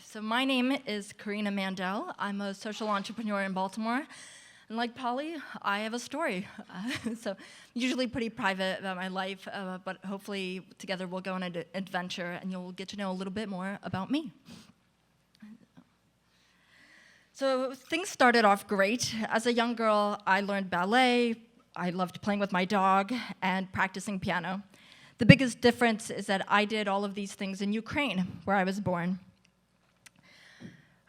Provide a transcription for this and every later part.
So my name is Karina Mandell. I'm a social entrepreneur in Baltimore. And like Polly, I have a story. So usually pretty private about my life, but hopefully together we'll go on an adventure and you'll get to know a little bit more about me. So things started off great. As a young girl, I learned ballet, I loved playing with my dog, and practicing piano. The biggest difference is that I did all of these things in Ukraine, where I was born.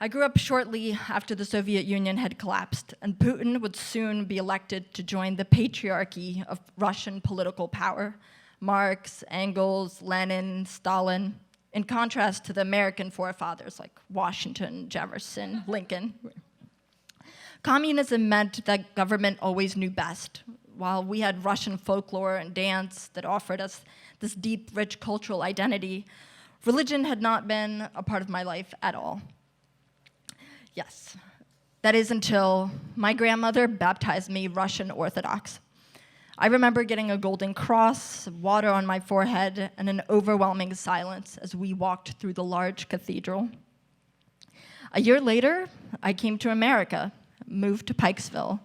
I grew up shortly after the Soviet Union had collapsed, and Putin would soon be elected to join the patriarchy of Russian political power. Marx, Engels, Lenin, Stalin, in contrast to the American forefathers like Washington, Jefferson, Lincoln. Communism meant that government always knew best, while we had Russian folklore and dance that offered us this deep, rich cultural identity. Religion had not been a part of my life at all. Yes, that is until my grandmother baptized me Russian Orthodox. I remember getting a golden cross, water on my forehead, and an overwhelming silence as we walked through the large cathedral. A year later, I came to America, moved to Pikesville,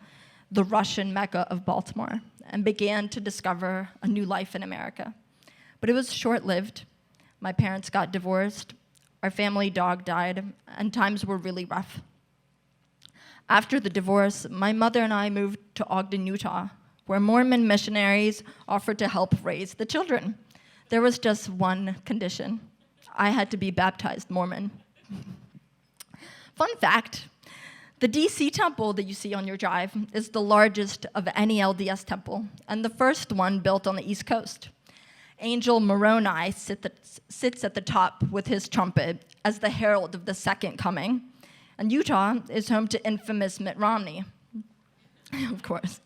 the Russian Mecca of Baltimore, and began to discover a new life in America. But it was short-lived. My parents got divorced, our family dog died, and times were really rough. After the divorce, my mother and I moved to Ogden, Utah, where Mormon missionaries offered to help raise the children. There was just one condition. I had to be baptized Mormon. Fun fact, the DC temple that you see on your drive is the largest of any LDS temple, and the first one built on the East Coast. Angel Moroni sits at the top with his trumpet as the herald of the second coming. And Utah is home to infamous Mitt Romney, of course.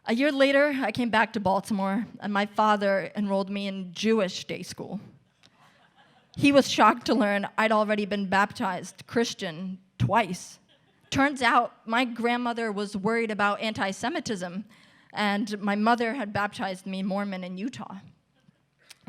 A year later, I came back to Baltimore, and my father enrolled me in Jewish day school. He was shocked to learn I'd already been baptized Christian twice. Turns out my grandmother was worried about anti-Semitism, and my mother had baptized me Mormon in Utah.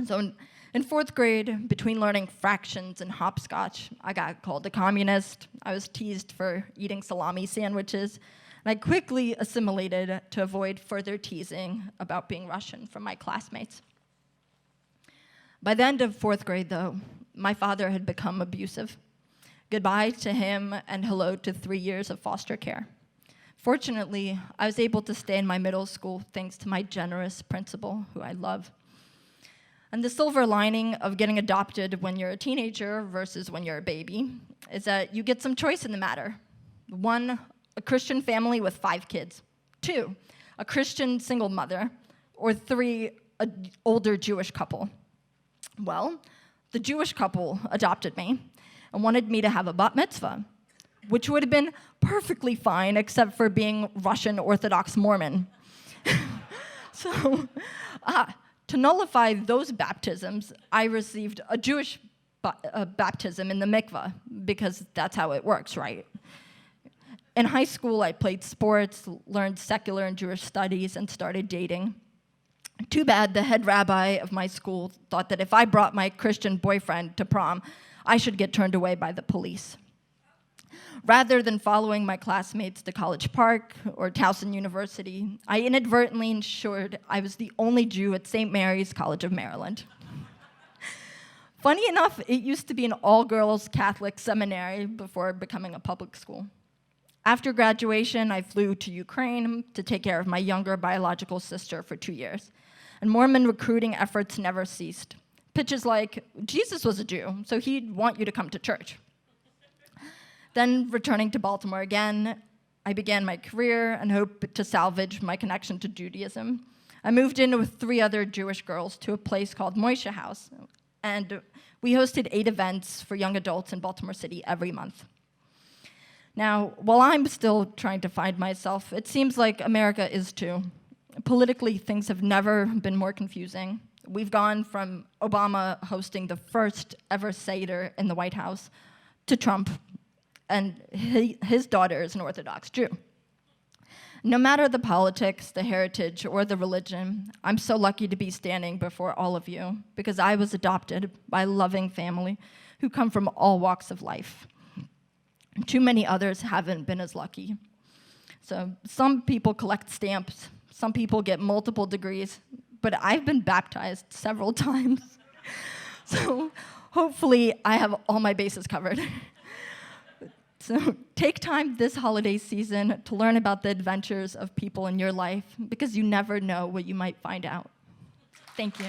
So in fourth grade, between learning fractions and hopscotch, I got called a communist. I was teased for eating salami sandwiches, and I quickly assimilated to avoid further teasing about being Russian from my classmates. By the end of fourth grade, though, my father had become abusive. Goodbye to him and hello to 3 years of foster care. Fortunately, I was able to stay in my middle school thanks to my generous principal, who I love. And the silver lining of getting adopted when you're a teenager versus when you're a baby is that you get some choice in the matter. 1, a Christian family with 5 kids. 2, a Christian single mother. Or 3, an older Jewish couple. Well, the Jewish couple adopted me and wanted me to have a bat mitzvah, which would have been perfectly fine except for being Russian Orthodox Mormon. So, to nullify those baptisms, I received a Jewish baptism in the mikvah, because that's how it works, right? In high school, I played sports, learned secular and Jewish studies, and started dating. Too bad the head rabbi of my school thought that if I brought my Christian boyfriend to prom, I should get turned away by the police. Rather than following my classmates to College Park or Towson University, I inadvertently ensured I was the only Jew at St. Mary's College of Maryland. Funny enough, it used to be an all-girls Catholic seminary before becoming a public school. After graduation, I flew to Ukraine to take care of my younger biological sister for 2 years. And Mormon recruiting efforts never ceased. Pitches like, Jesus was a Jew, so he'd want you to come to church. Then, returning to Baltimore again, I began my career and hoped to salvage my connection to Judaism. I moved in with 3 other Jewish girls to a place called Moishe House, and we hosted 8 events for young adults in Baltimore City every month. Now, while I'm still trying to find myself, it seems like America is too. Politically, things have never been more confusing. We've gone from Obama hosting the first ever Seder in the White House to Trump, and his daughter is an Orthodox Jew. No matter the politics, the heritage, or the religion, I'm so lucky to be standing before all of you because I was adopted by a loving family who come from all walks of life. Too many others haven't been as lucky. So some people collect stamps, some people get multiple degrees, but I've been baptized several times. So hopefully I have all my bases covered. So take time this holiday season to learn about the adventures of people in your life, because you never know what you might find out. Thank you.